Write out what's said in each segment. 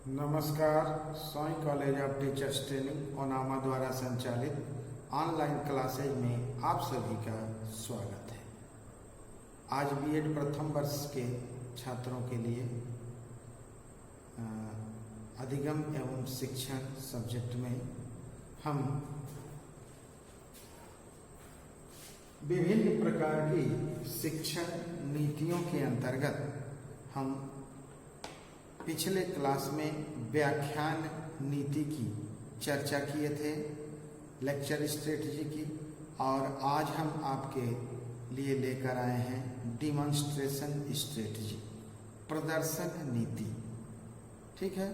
नमस्कार। सोई college of teachers training Onama द्वारा संचालित ऑनलाइन क्लासेज में आप सभी का स्वागत है। आज बीएड प्रथम वर्ष के छात्रों के लिए अधिगम एवं शिक्षण सब्जेक्ट में हम विभिन्न प्रकार की शिक्षण नीतियों के अंतर्गत हम पिछले क्लास में व्याख्यान नीति की चर्चा किए थे, लेक्चर स्ट्रेटजी की, और आज हम आपके लिए लेकर आए हैं डिमॉन्स्ट्रेशन स्ट्रेटजी, प्रदर्शन नीति। ठीक है,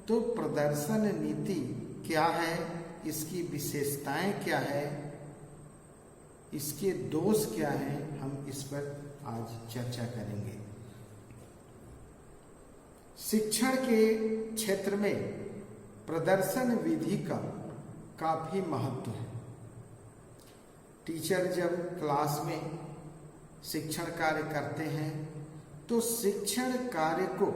तो प्रदर्शन नीति क्या है, इसकी विशेषताएं क्या है, इसके दोष क्या हैं, हम इस पर आज चर्चा करेंगे। शिक्षण के क्षेत्र में प्रदर्शन विधि का काफी महत्व है। टीचर जब क्लास में शिक्षण कार्य करते हैं तो शिक्षण कार्य को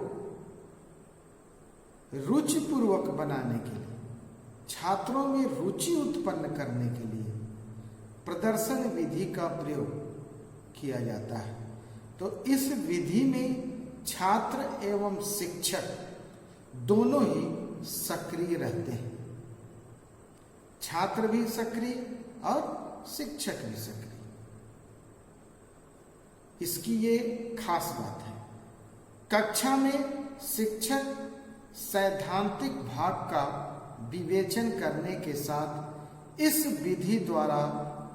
रुचिपूर्वक बनाने के लिए, छात्रों में रुचि उत्पन्न करने के लिए प्रदर्शन विधि का प्रयोग किया जाता है। तो इस विधि में छात्र एवं शिक्षक दोनों ही सक्रिय रहते हैं, छात्र भी सक्रिय और शिक्षक भी सक्रिय। इसकी ये खास बात है। कक्षा में शिक्षक सैद्धांतिक भाग का विवेचन करने के साथ इस विधि द्वारा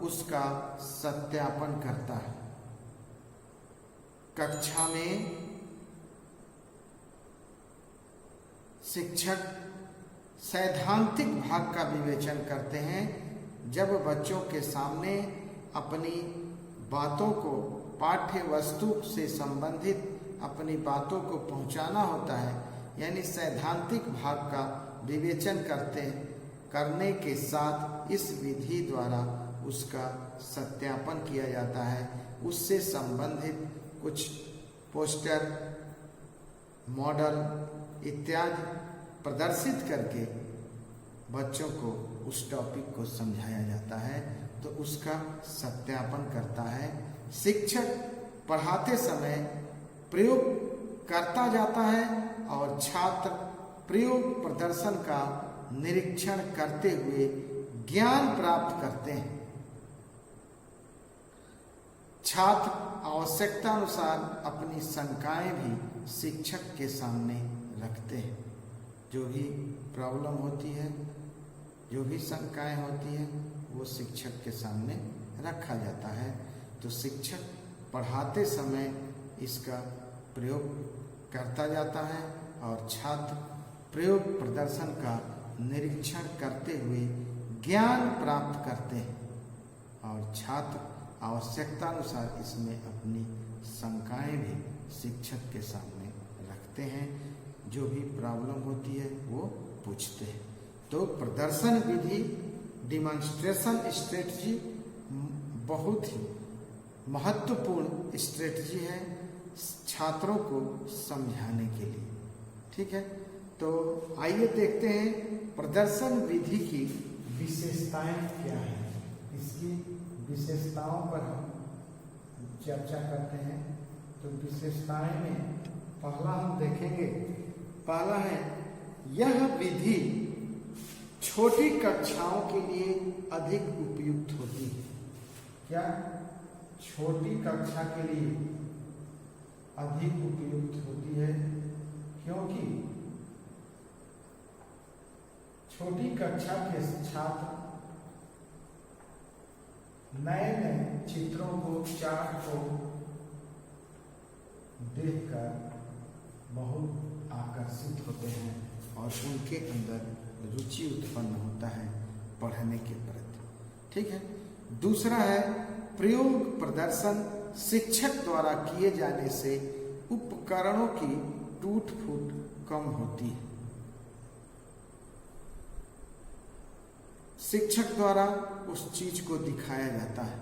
उसका सत्यापन करता है। कक्षा में शिक्षक सैद्धांतिक भाग का विवेचन करते हैं। जब बच्चों के सामने अपनी बातों को, पाठ्य वस्तु से संबंधित अपनी बातों को पहुंचाना होता है, यानी सैद्धांतिक भाग का विवेचन करने के साथ इस विधि द्वारा उसका सत्यापन किया जाता है। उससे संबंधित कुछ पोस्टर, मॉडल इत्यादि प्रदर्शित करके बच्चों को उस टॉपिक को समझाया जाता है, तो उसका सत्यापन करता है। शिक्षक पढ़ाते समय प्रयोग करता जाता है और छात्र प्रयोग प्रदर्शन का निरीक्षण करते हुए ज्ञान प्राप्त करते हैं। छात्र आवश्यकता अनुसार अपनी शंकाएं भी शिक्षक के सामने रखते हैं। जो भी प्रॉब्लम होती है, जो भी शंकाएं होती हैं, वो शिक्षक के सामने रखा जाता है। तो शिक्षक पढ़ाते समय इसका प्रयोग करता जाता है और छात्र प्रयोग प्रदर्शन का निरीक्षण करते हुए ज्ञान प्राप्त करते हैं और छात्र आवश्यकता अनुसार इसमें अपनी शंकाएं भी शिक्षक के सामने रखते हैं। जो भी प्रॉब्लम होती है वो पूछते हैं। तो प्रदर्शन विधि, डिमॉन्स्ट्रेशन स्ट्रेटजी बहुत ही महत्वपूर्ण स्ट्रेटजी है छात्रों को समझाने के लिए। ठीक है, तो आइए देखते हैं प्रदर्शन विधि की विशेषताएं क्या है। इसकी विशेषताओं पर हम चर्चा करते हैं। तो विशेषताएं में पहला हम देखेंगे, पहला है यह विधि छोटी कक्षाओं के लिए अधिक उपयुक्त होती है। क्या? छोटी कक्षा के लिए अधिक उपयुक्त होती है, क्योंकि छोटी कक्षा के छात्र नए नए चित्रों को, चार्ट को देखकर बहुत आकर्षित होते हैं और उनके अंदर रुचि उत्पन्न होता है पढ़ने के प्रति। ठीक है। दूसरा है प्रयोग प्रदर्शन शिक्षक द्वारा किए जाने से उपकरणों की टूट फूट कम होती है। शिक्षक द्वारा उस चीज को दिखाया जाता है।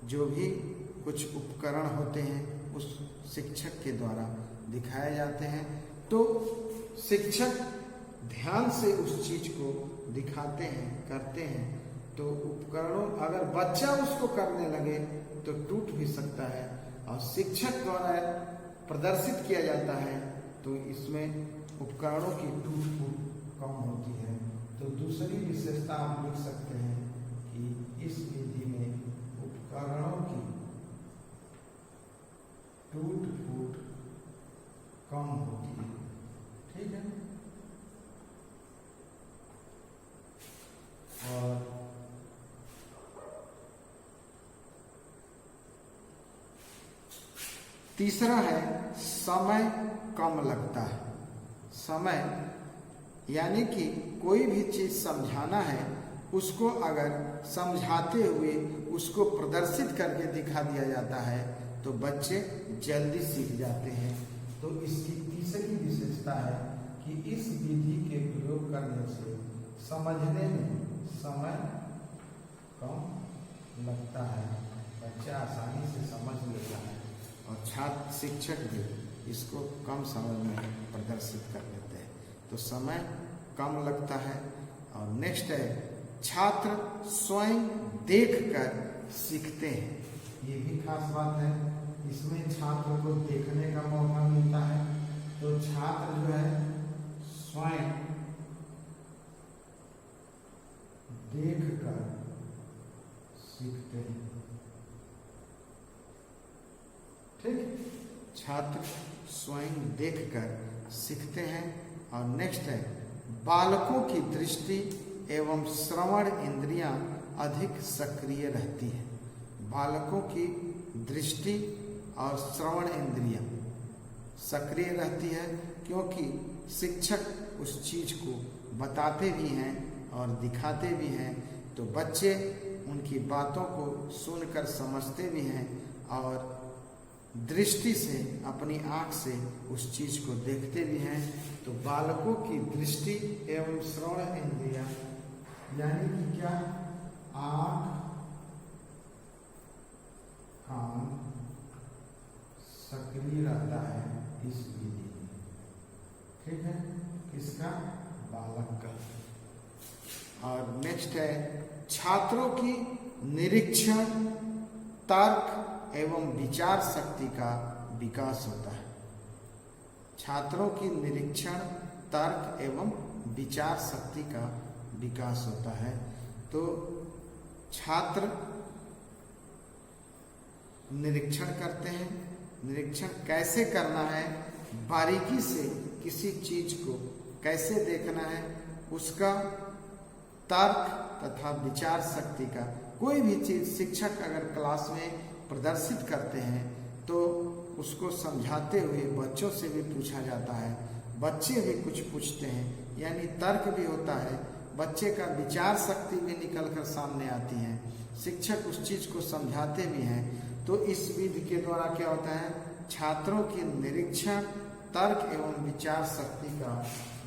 जो भी कुछ उपकरण होते हैं उस शिक्षक के द्वारा दिखाए जाते हैं। तो शिक्षक ध्यान से उस चीज को दिखाते हैं, करते हैं। तो उपकरणों, अगर बच्चा उसको करने लगे तो टूट भी सकता है, और शिक्षक द्वारा प्रदर्शित किया जाता है तो इसमें उपकरणों की टूट फूट कम होती है। तो दूसरी विशेषता आप लिख सकते हैं कि इस विधि में उपकरणों की टूट फूट कम होती है। ठीक है। और तीसरा है समय कम लगता है। समय यानी कि कोई भी चीज समझाना है, उसको अगर समझाते हुए उसको प्रदर्शित करके दिखा दिया जाता है तो बच्चे जल्दी सीख जाते हैं। तो इसकी तीसरी विशेषता है कि इस विधि के प्रयोग करने से समझने में समय कम लगता है, बच्चा आसानी से समझ लेता है, और छात्र शिक्षक भी इसको कम समय में प्रदर्शित कर लेते हैं। तो समय कम लगता है। और नेक्स्ट है छात्र स्वयं देखकर सीखते हैं। ये भी खास बात है, इसमें छात्र को देखने का मौका मिलता है। तो छात्र जो है स्वयं देखकर सीखते हैं। ठीक, छात्र स्वयं देखकर सीखते हैं। और नेक्स्ट है बालकों की दृष्टि एवं श्रवण इंद्रियां अधिक सक्रिय रहती है। बालकों की दृष्टि और श्रवण इंद्रियां सक्रिय रहती है, क्योंकि शिक्षक उस चीज को बताते भी हैं और दिखाते भी हैं। तो बच्चे उनकी बातों को सुनकर समझते भी हैं और दृष्टि से, अपनी आंख से उस चीज को देखते भी हैं। तो बालकों की दृष्टि एवं श्रवण इंद्रियां यानी कि क्या, आंख, कान सक्रिय रहता है इस विधि में। ठीक है, किसका, बालक का। और नेक्स्ट है छात्रों की निरीक्षण, तर्क एवं विचार शक्ति का विकास होता है। छात्रों की निरीक्षण, तर्क एवं विचार शक्ति का विकास होता है। तो छात्र निरीक्षण करते हैं। निरीक्षण कैसे करना है, बारीकी से किसी चीज को कैसे देखना है, उसका तर्क तथा विचार शक्ति का, कोई भी चीज शिक्षक अगर क्लास में प्रदर्शित करते हैं तो उसको समझाते हुए बच्चों से भी पूछा जाता है, बच्चे भी कुछ पूछते हैं, यानी तर्क भी होता है, बच्चे का विचार शक्ति भी निकल कर सामने आती है, शिक्षक उस चीज को समझाते भी हैं। तो इस विधि के द्वारा क्या होता है, छात्रों की निरीक्षण, तर्क एवं विचार शक्ति का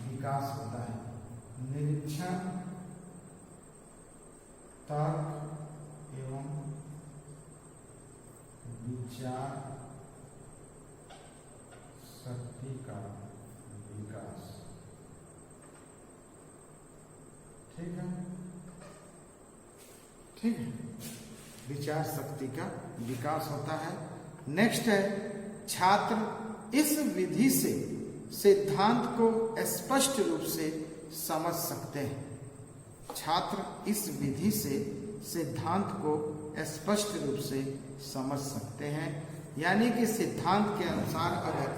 विकास होता है। निरीक्षण, तर्क एवं विचार शक्ति का विकास। ठीक है, ठीक है, विचार शक्ति का विकास होता है। नेक्स्ट है छात्र इस विधि से सिद्धांत को स्पष्ट रूप से समझ सकते हैं। छात्र इस विधि से सिद्धांत को स्पष्ट रूप से समझ सकते हैं, यानी कि सिद्धांत के अनुसार अगर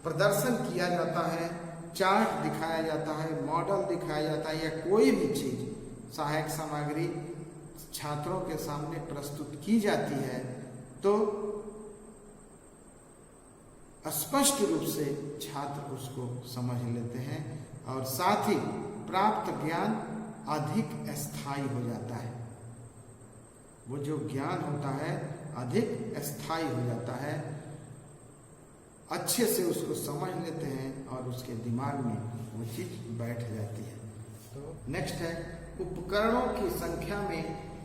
प्रदर्शन किया जाता है, चार्ट दिखाया जाता है, मॉडल दिखाया जाता है, या कोई भी चीज सहायक सामग्री छात्रों के सामने प्रस्तुत की जाती है तो स्पष्ट रूप से छात्र उसको समझ लेते हैं और साथ ही प्राप्त ज्ञान अधिक स्थायी हो जाता है। वो जो ज्ञान होता है अधिक स्थायी हो जाता है, अच्छे से उसको समझ लेते हैं और उसके दिमाग में वो चीज बैठ जाती है। तो नेक्स्ट है उपकरणों की संख्या में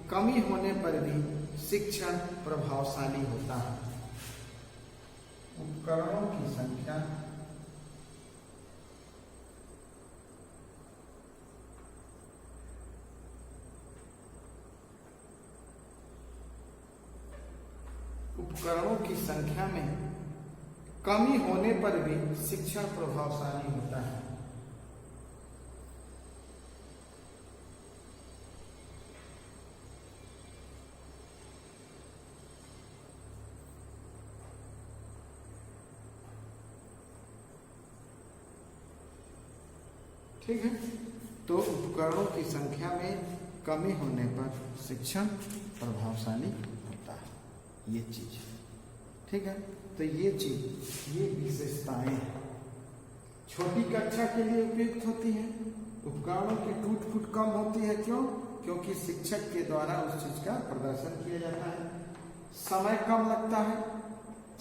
कमी होने पर भी शिक्षण प्रभावशाली होता है। उपकरणों की संख्या में कमी होने पर भी शिक्षण प्रभावशाली होता है। ठीक है, तो उपकरणों की संख्या में कमी होने पर शिक्षण प्रभावशाली होता है, ये चीज। ठीक है, तो ये चीज, ये विशेषताएं छोटी कक्षा के लिए उपयुक्त होती हैं। उपकरणों की टूट फूट कम होती है, क्यों? क्योंकि शिक्षक के द्वारा उस चीज का प्रदर्शन किया जाता है। समय कम लगता है,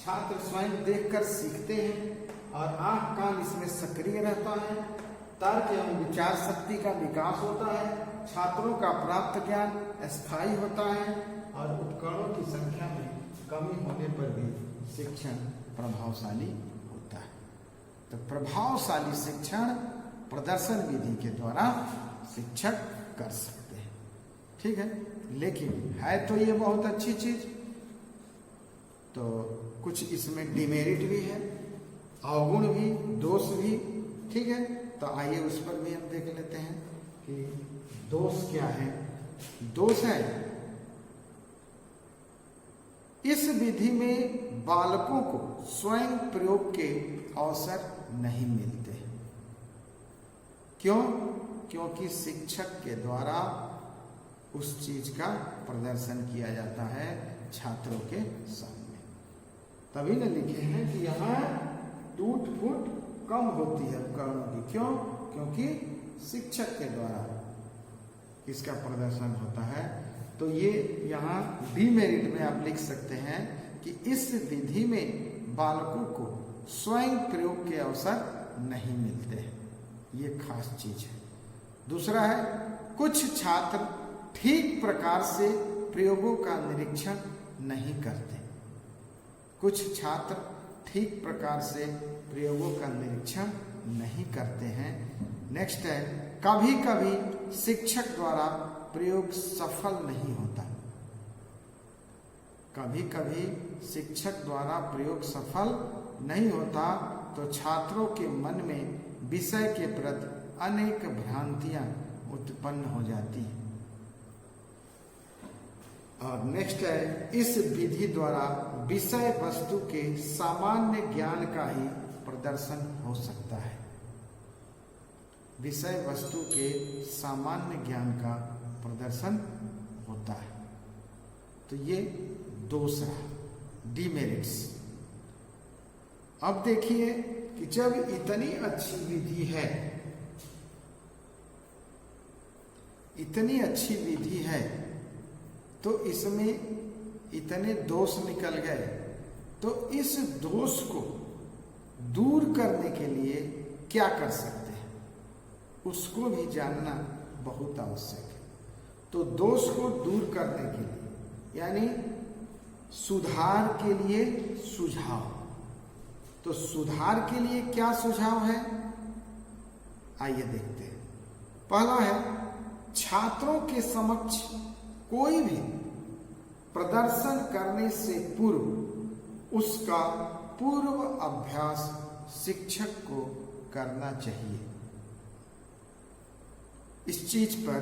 छात्र स्वयं देखकर सीखते हैं और आंख कान इसमें सक्रिय रहता है। तर्क एवं विचार शक्ति का विकास होता है। छात्रों का प्राप्त ज्ञान स्थायी होता है और उपकरणों की संख्या में कमी होने पर भी शिक्षण प्रभावशाली होता है। तो प्रभावशाली शिक्षण प्रदर्शन विधि के द्वारा शिक्षक कर सकते हैं। ठीक है, लेकिन है तो ये बहुत अच्छी चीज, तो कुछ इसमें डिमेरिट भी है, अवगुण भी, दोष भी। ठीक है, तो आइए उस पर भी हम देख लेते हैं कि दोष क्या है। दोष है, इस विधि में बालकों को स्वयं प्रयोग के अवसर नहीं मिलते। क्यों? क्योंकि शिक्षक के द्वारा उस चीज का प्रदर्शन किया जाता है छात्रों के सामने। तभी न लिखे हैं कि यहाँ टूट फूट कम होती है उपकरणों की। क्यों? क्योंकि शिक्षक के द्वारा इसका प्रदर्शन होता है। तो ये यहाँ डीमेरिट में आप लिख सकते हैं कि इस विधि में बालकों को स्वयं प्रयोग के अवसर नहीं मिलते हैं, ये खास चीज है। दूसरा है, कुछ छात्र ठीक प्रकार से प्रयोगों का निरीक्षण नहीं करते। कुछ छात्र ठीक प्रकार से प्रयोगों का निरीक्षण नहीं करते हैं। नेक्स्ट है, कभी कभी शिक्षक द्वारा प्रयोग सफल नहीं होता। कभी कभी शिक्षक द्वारा प्रयोग सफल नहीं होता तो छात्रों के मन में विषय के प्रति अनेक भ्रांतियां उत्पन्न हो जाती हैं। और नेक्स्ट है, इस विधि द्वारा विषय वस्तु के सामान्य ज्ञान का ही प्रदर्शन हो सकता है। विषय वस्तु के सामान्य ज्ञान का प्रदर्शन होता है। तो ये दूसरा डीमेरिट्स। अब देखिए कि जब इतनी अच्छी विधि है, इतनी अच्छी विधि है, तो इसमें इतने दोष निकल गए, तो इस दोष को दूर करने के लिए क्या कर सकते हैं, उसको भी जानना बहुत आवश्यक है। तो दोष को दूर करने के लिए, यानी सुधार के लिए सुझाव। तो सुधार के लिए क्या सुझाव है, आइए देखते हैं। पहला है, छात्रों के समक्ष कोई भी प्रदर्शन करने से पूर्व उसका पूर्व अभ्यास शिक्षक को करना चाहिए। इस चीज पर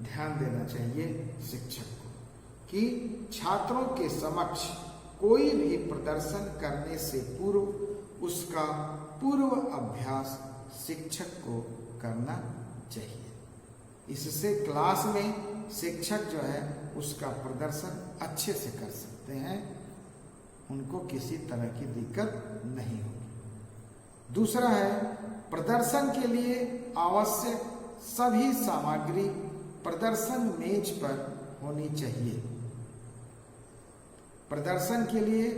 ध्यान देना चाहिए शिक्षक को कि छात्रों के समक्ष कोई भी प्रदर्शन करने से पूर्व उसका पूर्व अभ्यास शिक्षक को करना चाहिए। इससे क्लास में शिक्षक जो है उसका प्रदर्शन अच्छे से कर सकते हैं, उनको किसी तरह की दिक्कत नहीं होगी। दूसरा है, प्रदर्शन के लिए आवश्यक सभी सामग्री प्रदर्शन मेज पर होनी चाहिए। प्रदर्शन के लिए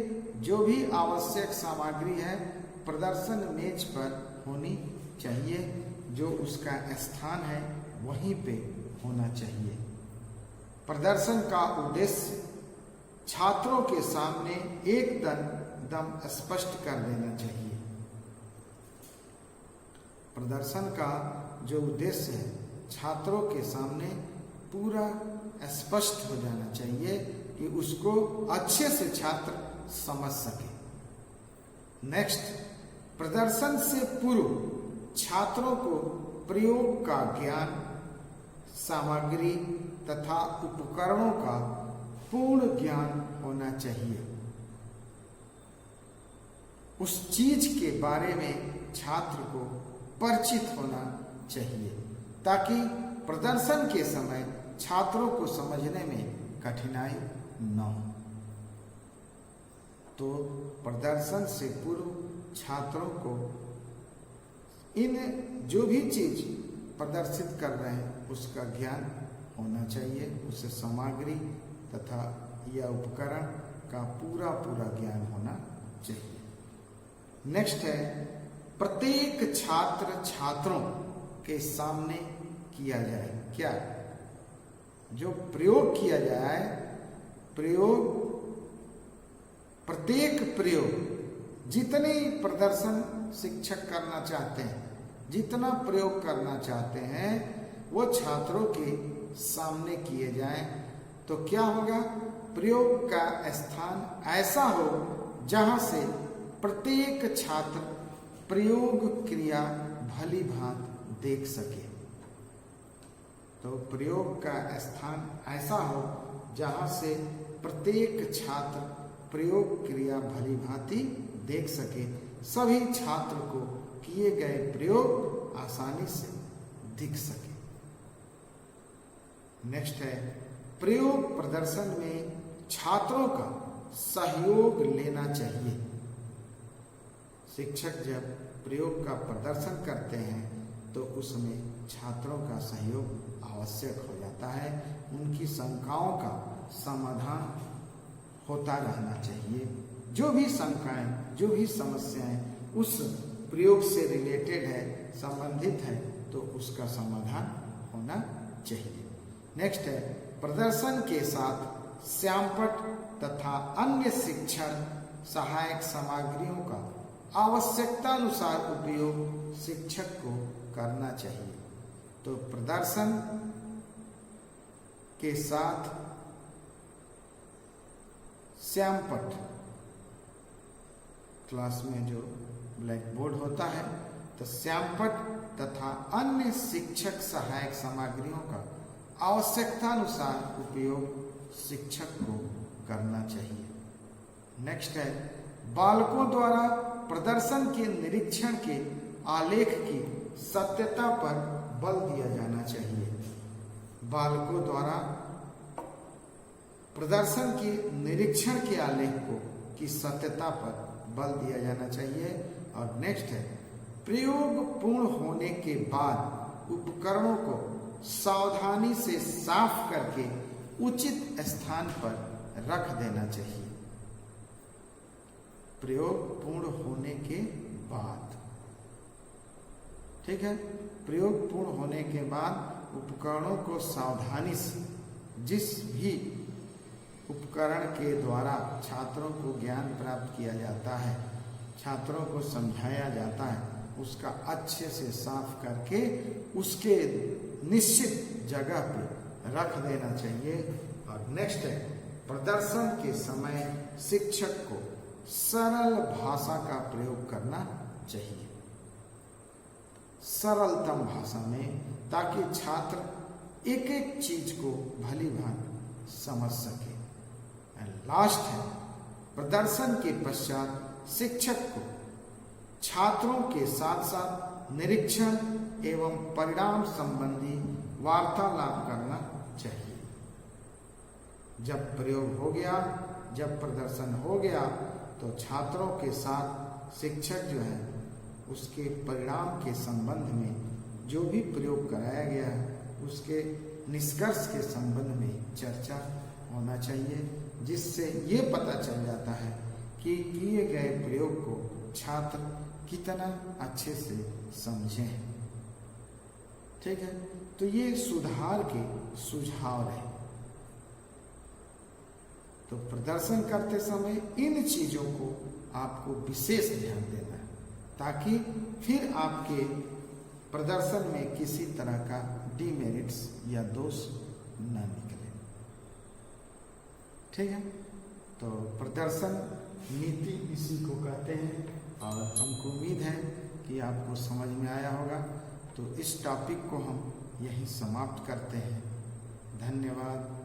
जो भी आवश्यक सामग्री है प्रदर्शन मेज पर होनी चाहिए, जो उसका स्थान है वहीं पे होना चाहिए। प्रदर्शन का उद्देश्य छात्रों के सामने एकदम एकदम स्पष्ट कर देना चाहिए। प्रदर्शन का जो उद्देश्य है छात्रों के सामने पूरा स्पष्ट हो जाना चाहिए कि उसको अच्छे से छात्र समझ सके। नेक्स्ट, प्रदर्शन से पूर्व छात्रों को प्रयोग का ज्ञान, सामग्री तथा उपकरणों का पूर्ण ज्ञान होना चाहिए। उस चीज के बारे में छात्र को परिचित होना चाहिए ताकि प्रदर्शन के समय छात्रों को समझने में कठिनाई न हो। तो प्रदर्शन से पूर्व छात्रों को इन जो भी चीज प्रदर्शित कर रहे हैं उसका ज्ञान होना चाहिए, उसे सामग्री तथा या उपकरण का पूरा ज्ञान होना चाहिए। नेक्स्ट है, प्रत्येक छात्र छात्रों के सामने किया जाए। क्या? जो प्रयोग किया जाए, प्रत्येक प्रयोग जितने प्रदर्शन शिक्षक करना चाहते हैं, जितना प्रयोग करना चाहते हैं वो छात्रों के सामने किए जाएं। तो क्या होगा? प्रयोग का स्थान ऐसा हो जहां से प्रत्येक छात्र प्रयोग क्रिया भली भांति देख सके। तो प्रयोग का स्थान ऐसा हो जहां से प्रत्येक छात्र प्रयोग क्रिया भली भांति देख सके, सभी छात्र को किए गए प्रयोग आसानी से दिख सके। नेक्स्ट है, प्रयोग प्रदर्शन में छात्रों का सहयोग लेना चाहिए। शिक्षक जब प्रयोग का प्रदर्शन करते हैं तो उसमें छात्रों का सहयोग आवश्यक हो जाता है। उनकी शंकाओं का समाधान होता रहना चाहिए। जो भी शंकाएं, जो भी समस्याएं उस प्रयोग से रिलेटेड है, संबंधित है, तो उसका समाधान होना चाहिए। नेक्स्ट है, प्रदर्शन के साथ श्यामपट्ट तथा अन्य शिक्षण सहायक सामग्रियों का आवश्यकता अनुसार उपयोग शिक्षक को करना चाहिए। तो प्रदर्शन के साथ श्यामपट्ट, क्लास में जो ब्लैक बोर्ड होता है, तो श्यामपट्ट तथा अन्य शिक्षक सहायक सामग्रियों का आवश्यकता अनुसार उपयोग शिक्षक को करना चाहिए। नेक्स्ट है, बालकों द्वारा प्रदर्शन के निरीक्षण के आलेख की सत्यता पर बल दिया जाना चाहिए। बालकों द्वारा प्रदर्शन के निरीक्षण के आलेख की सत्यता पर बल दिया जाना चाहिए। और नेक्स्ट है, प्रयोग पूर्ण होने के बाद उपकरणों को सावधानी से साफ करके उचित स्थान पर रख देना चाहिए। प्रयोग पूर्ण होने के बाद, ठीक है, प्रयोग पूर्ण होने के बाद उपकरणों को सावधानी से, जिस भी उपकरण के द्वारा छात्रों को ज्ञान प्राप्त किया जाता है, छात्रों को समझाया जाता है, उसका अच्छे से साफ करके उसके निश्चित जगह पे रख देना चाहिए। और नेक्स्ट है, प्रदर्शन के समय शिक्षक को सरल भाषा का प्रयोग करना चाहिए, सरलतम भाषा में, ताकि छात्र एक एक चीज को भली भांति समझ सके। लास्ट है, प्रदर्शन के पश्चात शिक्षक को छात्रों के साथ साथ निरीक्षण एवं परिणाम संबंधी वार्तालाप करना चाहिए। जब प्रयोग हो गया, जब प्रदर्शन हो गया, तो छात्रों के साथ शिक्षक जो है उसके परिणाम के संबंध में, जो भी प्रयोग कराया गया है उसके निष्कर्ष के संबंध में चर्चा होना चाहिए, जिससे ये पता चल जाता है कि किए गए प्रयोग को छात्र कितना अच्छे से समझे हैं। ठीक है, तो ये सुधार के सुझाव रहे। तो प्रदर्शन करते समय इन चीजों को आपको विशेष ध्यान देना है, ताकि फिर आपके प्रदर्शन में किसी तरह का डिमेरिट्स या दोष न निकले। ठीक है, तो प्रदर्शन नीति इसी को कहते हैं, और हमको उम्मीद है कि आपको समझ में आया होगा। तो इस टॉपिक को हम यहीं समाप्त करते हैं। धन्यवाद।